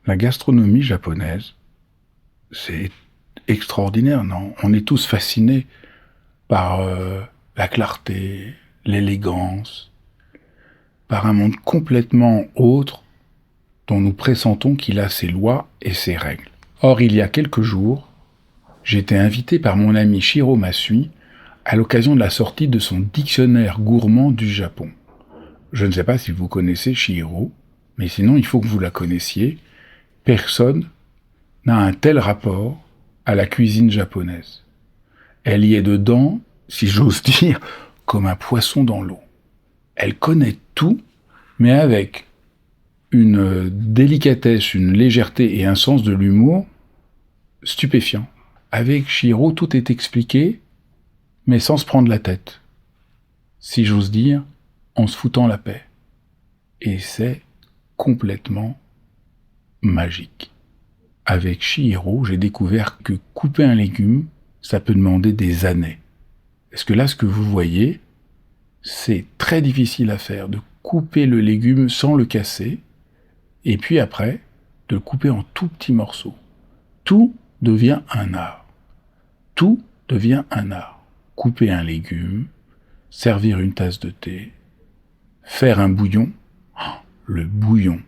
La gastronomie japonaise, c'est extraordinaire, non? On est tous fascinés par la clarté, l'élégance, par un monde complètement autre dont nous pressentons qu'il a ses lois et ses règles. Or, il y a quelques jours, j'étais invité par mon ami Shiro Masui à l'occasion de la sortie de son dictionnaire gourmand du Japon. Je ne sais pas si vous connaissez Shiro, mais sinon il faut que vous la connaissiez. Personne n'a un tel rapport à la cuisine japonaise. Elle y est dedans, si j'ose dire, comme un poisson dans l'eau. Elle connaît tout, mais avec une délicatesse, une légèreté et un sens de l'humour stupéfiant. Avec Shiro, tout est expliqué, mais sans se prendre la tête. Si j'ose dire, en se foutant la paix. Et c'est complètement magique. Avec Chihiro, j'ai découvert que couper un légume, ça peut demander des années. Est-ce que là, ce que vous voyez, c'est très difficile à faire, de couper le légume sans le casser, et puis après, de le couper en tout petits morceaux. Tout devient un art. Tout devient un art. Couper un légume, servir une tasse de thé, faire un bouillon. Le bouillon.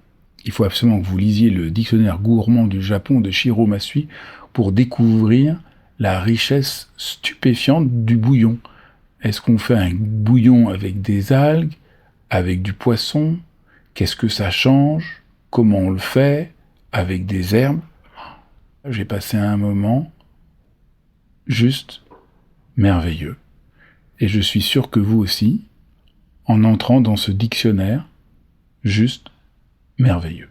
Il faut absolument que vous lisiez le dictionnaire gourmand du Japon de Shiro Masui pour découvrir la richesse stupéfiante du bouillon. Est-ce qu'on fait un bouillon avec des algues, avec du poisson? Qu'est-ce que ça change? Comment on le fait? Avec des herbes? J'ai passé un moment juste merveilleux. Et je suis sûr que vous aussi, en entrant dans ce dictionnaire, juste merveilleux.